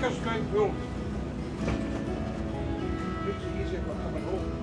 Anchor's going pulled. Makes it easier for coming home.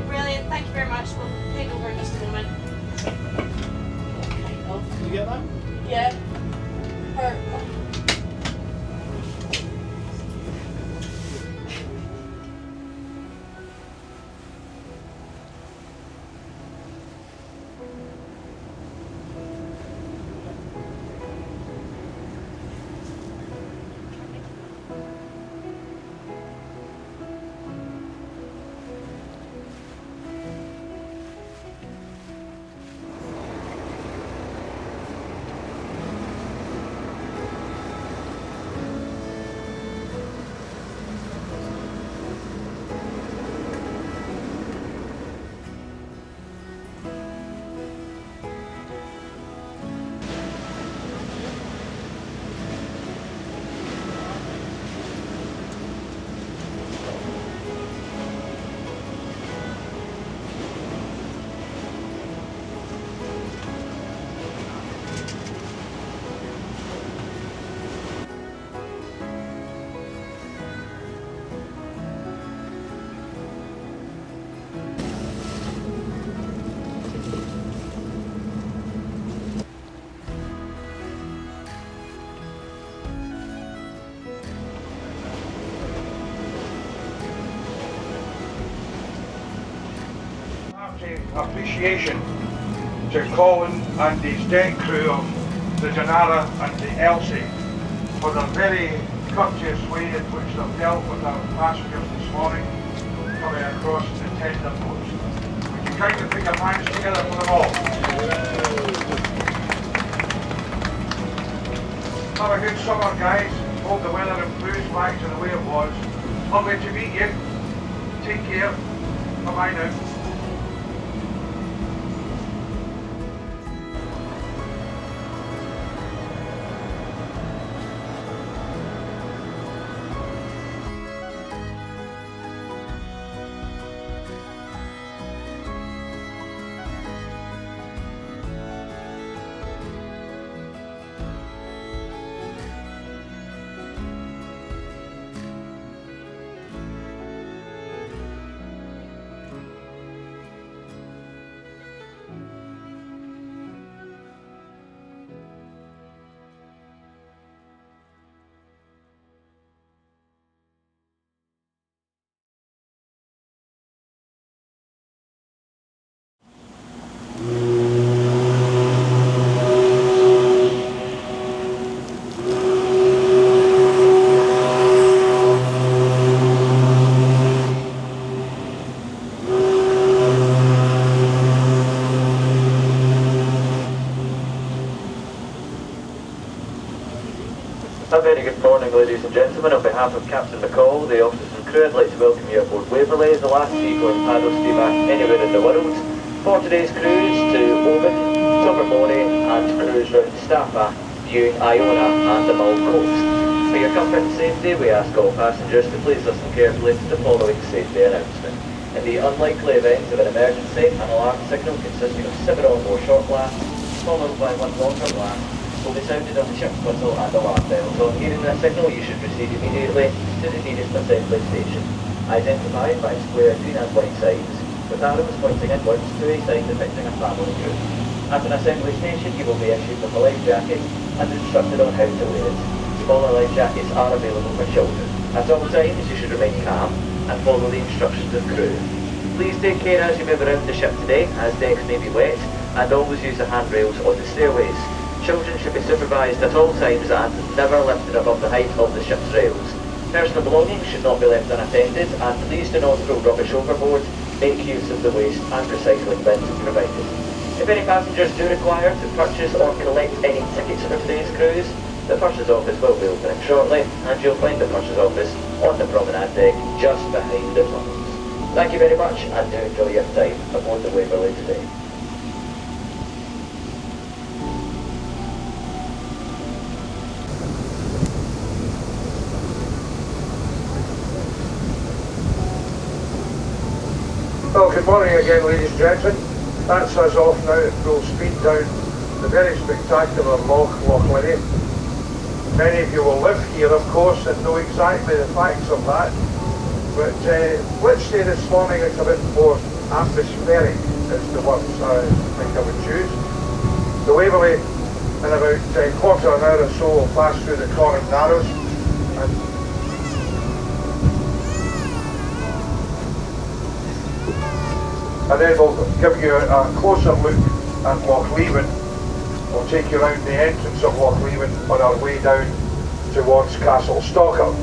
Brilliant, thank you very much. We'll take over in just a moment. Did you get that? Yeah. Appreciation to Colin and his deck crew of the Janara and the Elsie for the very courteous way in which they've dealt with our passengers this morning coming across the tender boats. Would you kindly put your hands together for them all? Have a good summer, guys. Hope the weather improves back to the way it was. Lovely to meet you. Take care. Bye-bye now. A very good morning, ladies and gentlemen. On behalf of Captain McCall, the officers and crew, I'd like to welcome you aboard Waverley, the last seagoing paddle steamer anywhere in the world, for today's cruise to Oban, Tobermory and cruise round Staffa, viewing Iona and the Mull coast. For your comfort and safety, we ask all passengers to please listen carefully to the following safety announcement. In the unlikely event of an emergency, an alarm signal consisting of 7 or more short blasts, followed by 1 longer blast, will be sounded on the ship's whistle and alarm bell. So on hearing this signal, you should proceed immediately to the nearest assembly station, identified by square green and white signs, with arrows pointing inwards to a sign depicting a family group. At an assembly station, you will be issued with a life jacket and instructed on how to wear it. Smaller life jackets are available for children. At all times, you should remain calm and follow the instructions of crew. Please take care as you move around the ship today, as decks may be wet, and always use the handrails on the stairways. Children should be supervised at all times and never lifted above the height of the ship's rails. Personal belongings should not be left unattended, and please do not throw rubbish overboard. Make use of the waste and recycling bins provided. If any passengers do require to purchase or collect any tickets for today's cruise, the purchase office will be opening shortly, and you'll find the purchase office on the promenade deck just behind the tunnels. Thank you very much, and do enjoy your time aboard the Waverley today. Well, good morning again, ladies and gentlemen. That's us off now at full speed down the very spectacular Loch Long. Many of you will live here, of course, and know exactly the facts of that. But let's say this morning it's a bit more atmospheric, is the words I think I would choose. The Waverley, in about a quarter of an hour or so, will pass through the Corran Narrows, and then we'll give you a closer look at Loch Long. We'll take you around the entrance of Loch Long on our way down towards Castle Stalker.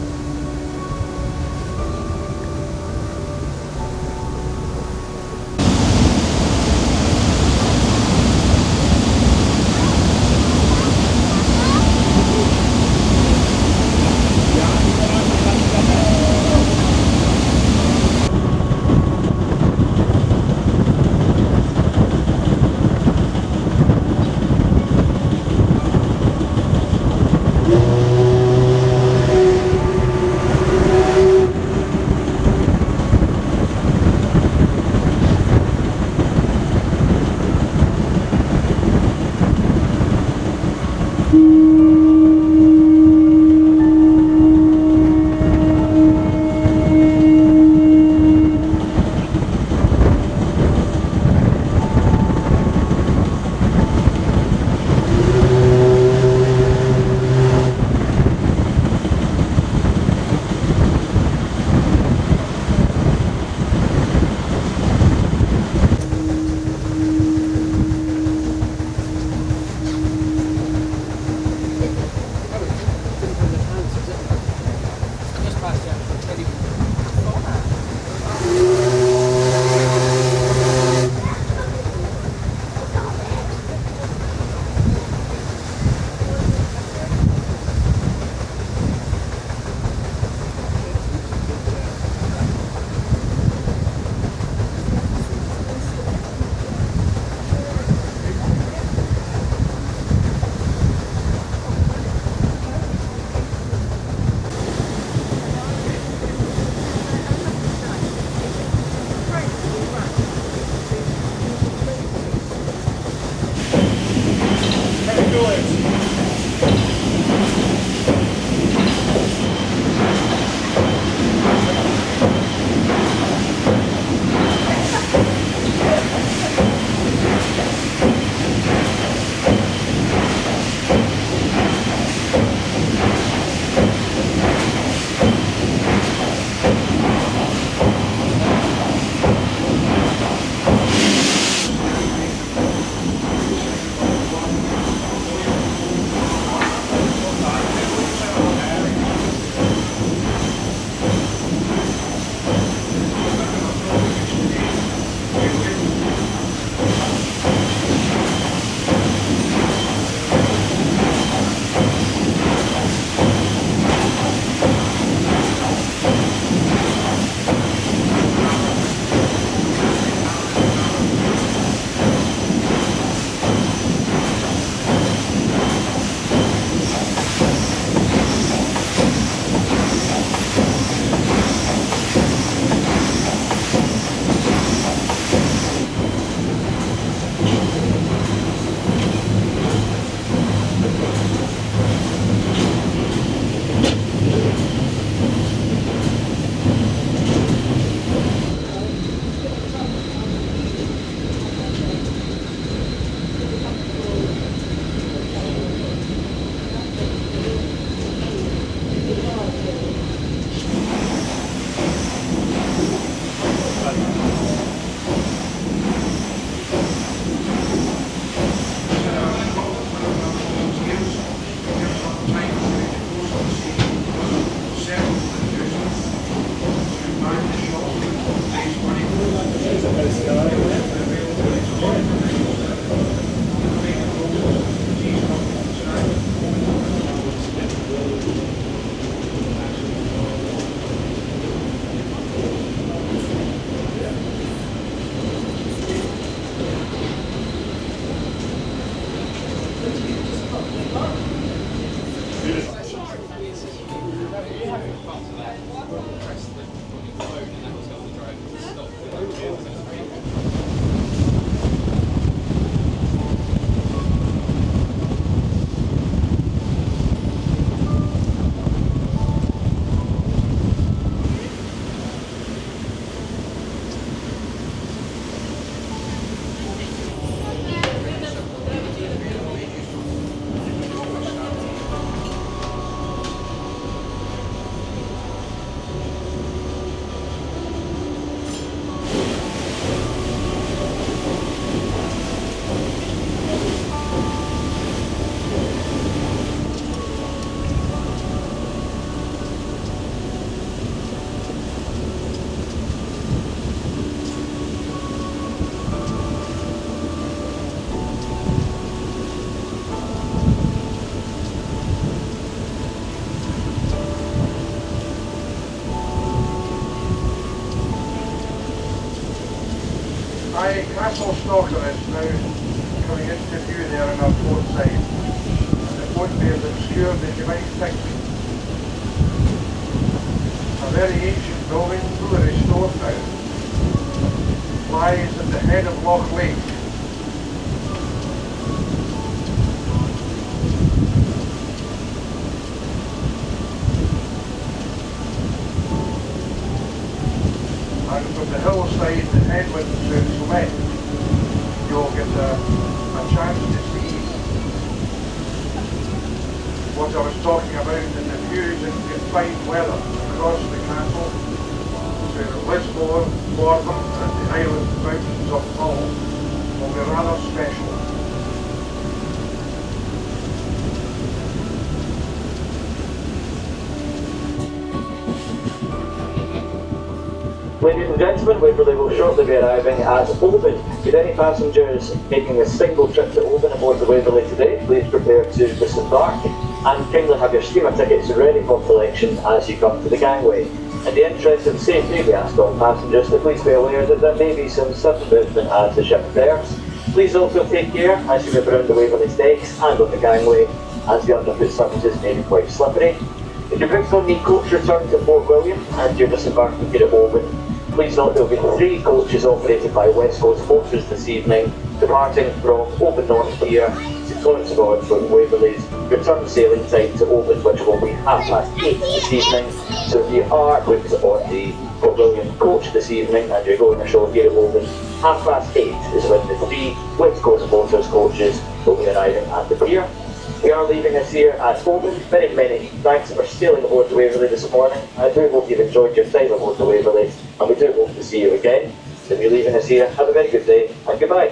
My Castle Stalker is now coming into view there on our port side, and it won't be as obscured as you might think. A very ancient building, fully restored now, lies at the head of Loch Long. And from the hillside, the headland to its left, you'll get a chance to see what I was talking about in the views in fine weather across the castle to Lismore, Oban and the island mountains of Mull will be rather special. Ladies and gentlemen, Waverley will shortly be arriving at Oban. With any passengers making a single trip to Oban aboard the Waverley today, please prepare to disembark and kindly have your steamer tickets ready for collection as you come to the gangway. In the interest of safety, we ask all passengers to please be aware that there may be some sudden movement as the ship berths. Please also take care as you move around the Waverley's decks and on the gangway, as the underfoot surfaces may be quite slippery. If your books on the coach return to Fort William and you're disembarking here at Oban, please note there will be 3 coaches operated by West Coast Porters this evening, departing from Oban North Pier to correspond with Waverley's return sailing time to Oban, which will be 8:30 this evening. So if you are booked on the Fort William coach this evening and you're going ashore here at Oban, 8:30 is when the 3 West Coast Porters coaches will be arriving at the pier. We are leaving us here at Oban. Many thanks for sailing aboard the Waverley this morning. I do hope you've enjoyed your time aboard the Waverley, and we do hope to see you again. So if you're leaving us here, have a very good day and goodbye.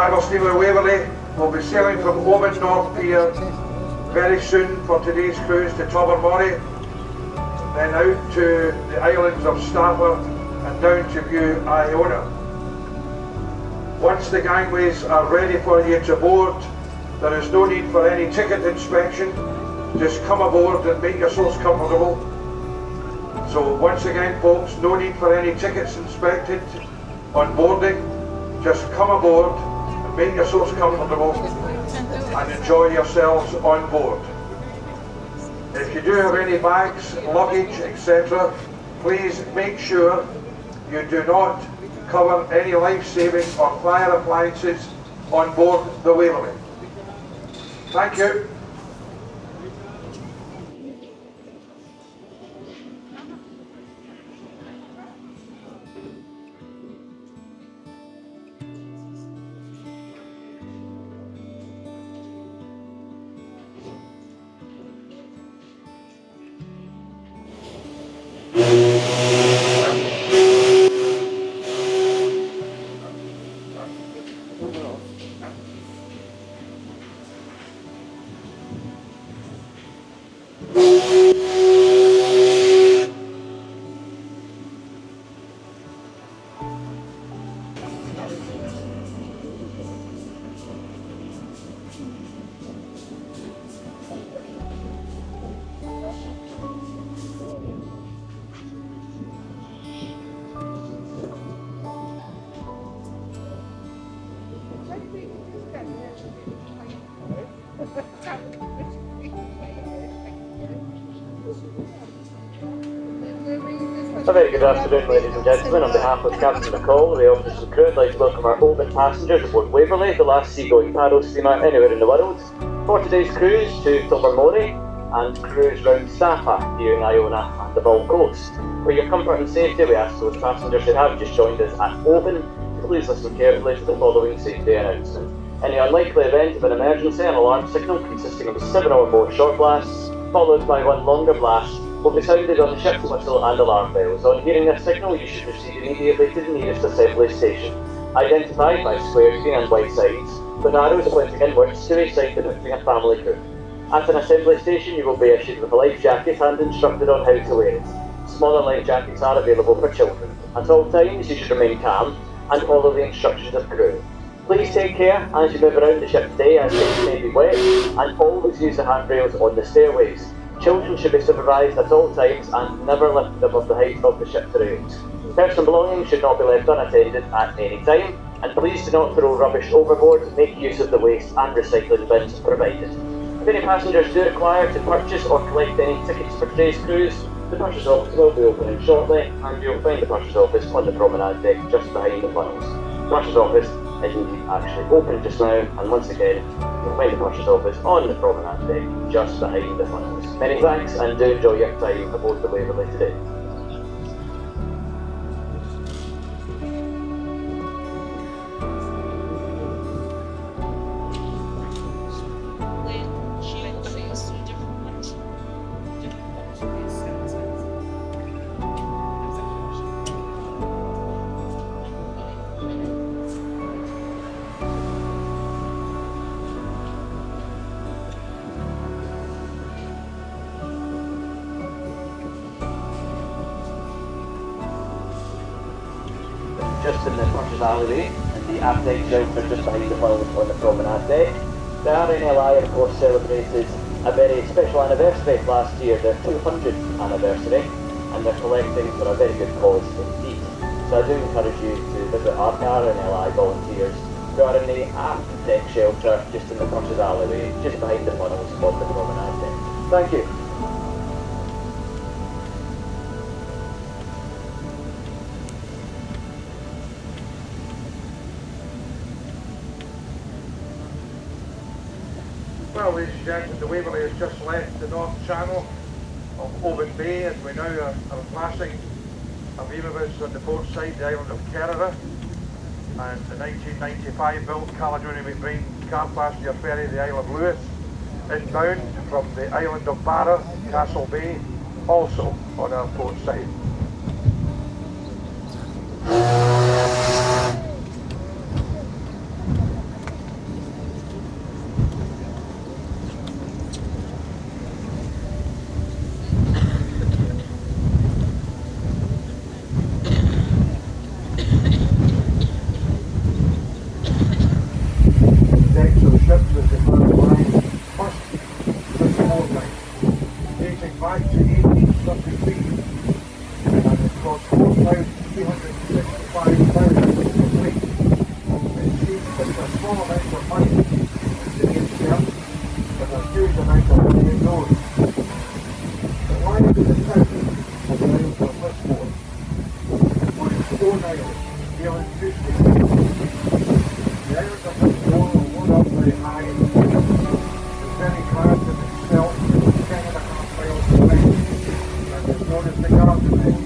paddle steamer Waverley will be sailing from Oban North Pier very soon for today's cruise to Tobermory, then out to the islands of Staffa and down to view Iona. Once the gangways are ready for you to board, there is no need for any ticket inspection. Just come aboard and make yourselves comfortable. So once again folks, no need for any tickets inspected on boarding. Just come aboard and make yourselves comfortable and enjoy yourselves on board. If you do have any bags, luggage, etc., please make sure you do not cover any life-saving or fire appliances on board the Waverley. Thank you. A very good afternoon, ladies and gentlemen. On behalf of Captain McCall, the officers and crew, I'd like to welcome our Oban passengers aboard Waverley, the last seagoing paddle steamer anywhere in the world, for today's cruise to Tobermory and cruise round Staffa, viewing Iona and the Mull coast. For your comfort and safety, we ask those passengers who have just joined us at Oban to please listen carefully to the following safety announcement. In the unlikely event of an emergency, an alarm signal consisting of 7 or more short blasts, followed by one longer blast, will be sounded on the ship's whistle and alarm bells. On hearing this signal, you should proceed immediately to the nearest assembly station, identified by square green and white signs, with arrows pointing inwards to a site depicting a family group. At an assembly station, you will be issued with a life jacket and instructed on how to wear it. Smaller life jackets are available for children. At all times, you should remain calm and follow the instructions of crew. Please take care as you move around the ship today, as things may be wet, and always use the handrails on the stairways. Children should be supervised at all times and never lifted above the height of the ship's rails. Personal belongings should not be left unattended at any time, and please do not throw rubbish overboard. Make use of the waste and recycling bins provided. If any passengers do require to purchase or collect any tickets for today's cruise, the purchase office will be opening shortly, and you'll find the purchase office on the promenade deck just behind the funnels. The purchase office is indeed actually open just now, and once again, you'll find the purchase office on the promenade deck just behind the funnels. Many thanks, and do enjoy your time aboard the Waverley today. Just in the purchase alleyway, and the aft-deck grounds are just behind the funnels on the promenade deck. The RNLI, of course, celebrated a very special anniversary last year, their 200th anniversary, and they're collecting for a very good cause indeed. So I do encourage you to visit our RNLI volunteers who are in the aft-deck shelter just in the purchase alleyway, just behind the funnels on the promenade deck. Thank you. Well, ladies and gentlemen, the Waverley has just left the North Channel of Oban Bay, and we now are passing Aviva on the port side, the island of Kerara, and the 1995 built Caledonian McBride car passenger ferry, the Isle of Lewis, inbound from the island of Barra, Castle Bay, also on our port side. was the Firth first fortnight, dating back to 1833, and it cost £4,365 to complete. It seems such a small amount of money to the itself, but a huge amount of money indoors. The line of the south of the Isles of Lismore was Oban Island, dealing Tuesday. The Isles of Lismore were one up very high in the sea. The very craft in itself is 10.5 miles in length, and is known as the Garden Isle.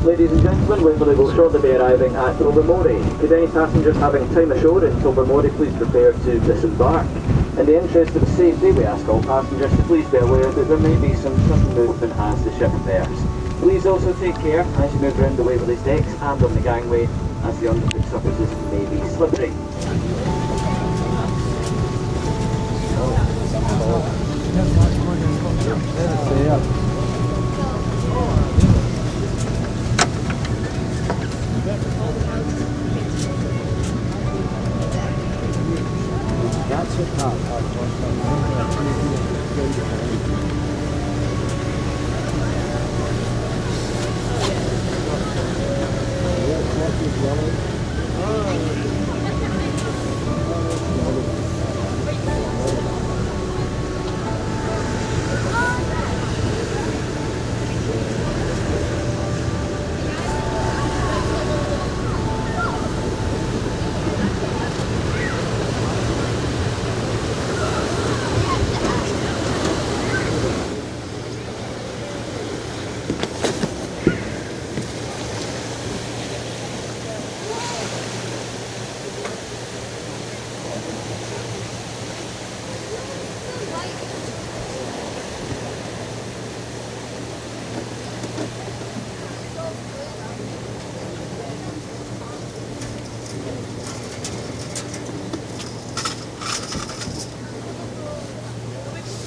Ladies and gentlemen, Waverley will shortly be arriving at Tobermory. Could any passengers having time ashore in Tobermory please prepare to disembark? In the interest of safety, we ask all passengers to please be aware that there may be some sudden movement as the ship bears. Please also take care as you move around the Waverley's decks and on the gangway, as the underfoot surfaces may be slippery.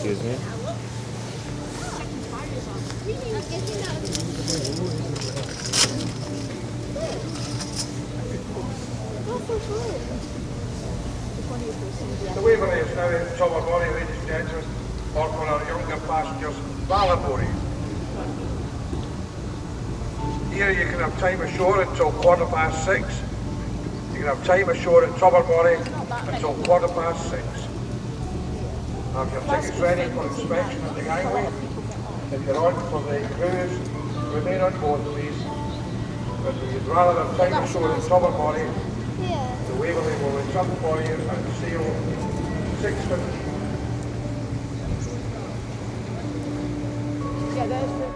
Excuse me. The Waverley is now in Tobermory, ladies and gentlemen, or for our younger passengers, Ballabori. Here you can have time ashore until 6:15. You can have time ashore at Tobermory until 6:15. Have your tickets ready for inspection at the gangway. If you're on for the cruise, remain on board please. But if you'd rather have time ashore at Tobermory, the Waverley will return for you and sail 6:15. Yeah, that's it.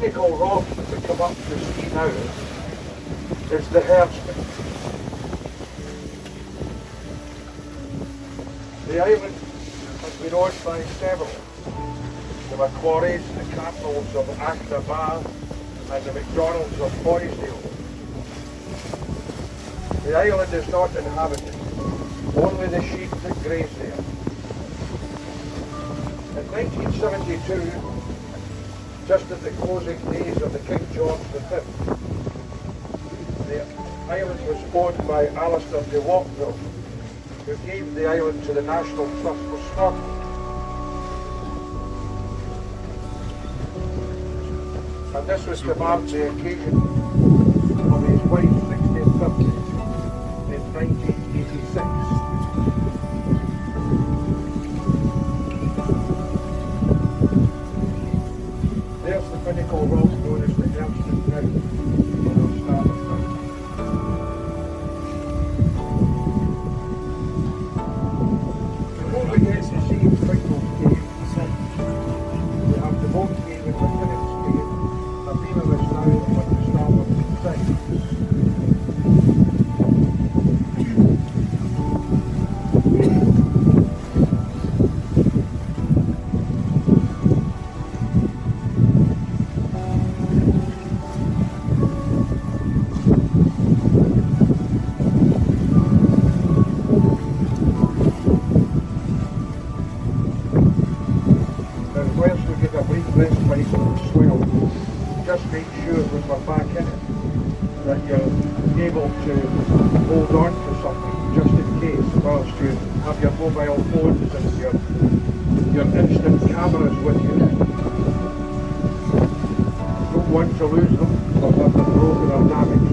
pinnacle rock that come up to see now is the Herdsman. The island has been owned by several. The Macquaries, the Cardinals of Ashtabah, and the McDonalds of Boysdale. The island is not inhabited, only the sheep that graze there. In 1972, just at the closing days of the King George V, the island was owned by Alistair de Watteville, who gave the island to the National Trust for Scotland. And this was to mark the occasion of his wife's 60th birthday in 1986. There's the pinnacle rock known as the Herdsman now, on our starboard side. Before we get to see Twinkle's Cave, we have the boat cave and Lieutenant's Cave. I've been on this now on the starboard side. Just make sure when we're back in it that you're able to hold on to something just in case, whilst you have your mobile phones and your instant cameras with you. Don't want to lose them or have them broken or damaged.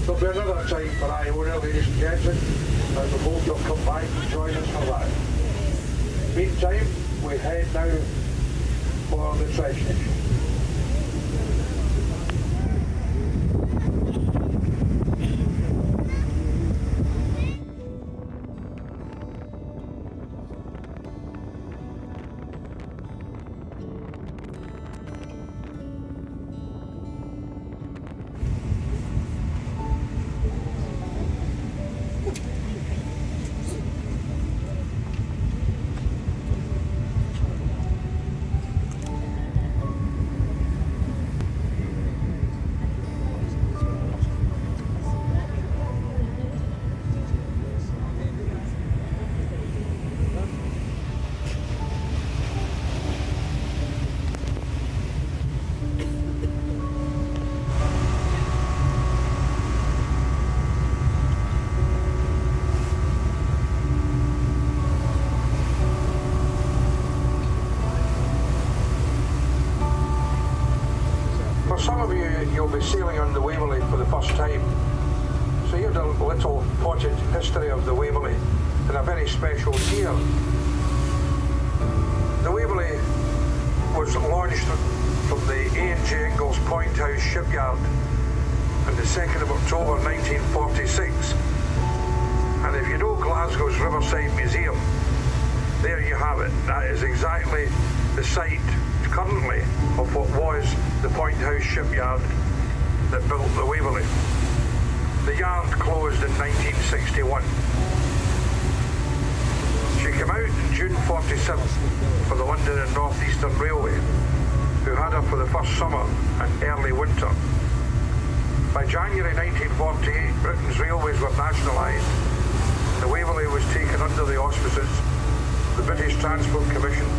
There'll be another time for Iona, ladies and gentlemen, and we hope you'll come back and join us for that. Meantime, we head now for the Treshnish. Some of you, you'll be sailing on the Waverley for the first time. So here's a little potted history of the Waverley in a very special year. The Waverley was launched from the A&J Ingalls Point House shipyard on the 2nd of October 1946. And if you know Glasgow's Riverside Museum, there you have it. That is exactly the site currently of what was the Point House shipyard that built the Waverley. The yard closed in 1961. She came out in June 47 for the London and North Eastern Railway, who had her for the first summer and early winter. By January 1948, Britain's railways were nationalised. The Waverley was taken under the auspices of the British Transport Commission,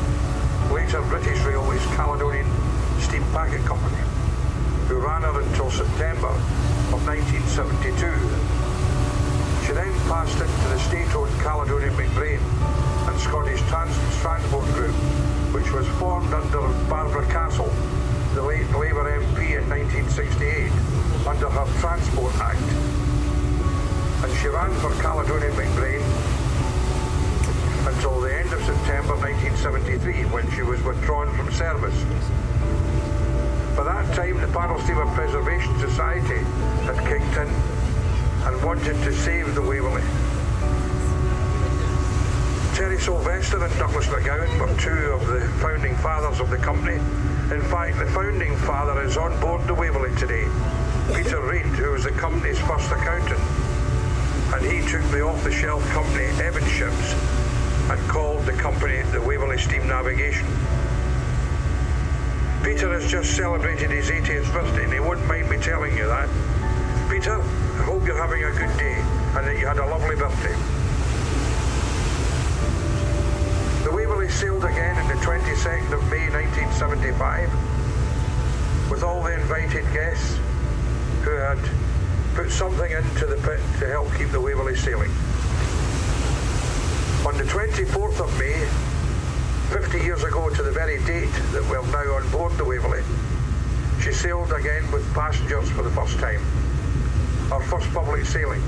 later British Railways Caledonian Steam Packet Company, who ran her until September of 1972. She then passed into the state-owned Caledonian McBrain and Scottish Transport Group, which was formed under Barbara Castle, the late Labour MP in 1968, under her Transport Act. And she ran for Caledonian McBrain until the end of September 1973, when she was withdrawn from service. By that time, the Paddle Steamer Preservation Society had kicked in and wanted to save the Waverley. Terry Sylvester and Douglas McGowan were two of the founding fathers of the company. In fact, the founding father is on board the Waverley today, Peter Reid, who was the company's first accountant, and he took the off-the-shelf company Evan Ships and called the company the Waverley Steam Navigation. Peter has just celebrated his 80th birthday, and he wouldn't mind me telling you that. Peter, I hope you're having a good day and that you had a lovely birthday. The Waverley sailed again on the 22nd of May 1975 with all the invited guests who had put something into the pit to help keep the Waverley sailing. On the 24th of May, 50 years ago to the very date that we're now on board the Waverley, she sailed again with passengers for the first time, our first public sailing.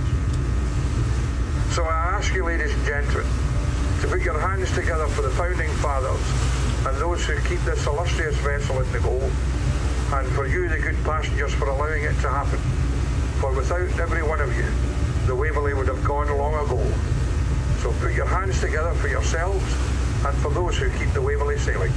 So I ask you, ladies and gentlemen, to put your hands together for the founding fathers and those who keep this illustrious vessel in the go, and for you, the good passengers, for allowing it to happen. For without every one of you, the Waverley would have gone long ago. So put your hands together for yourselves and for those who keep the Waverley sailing.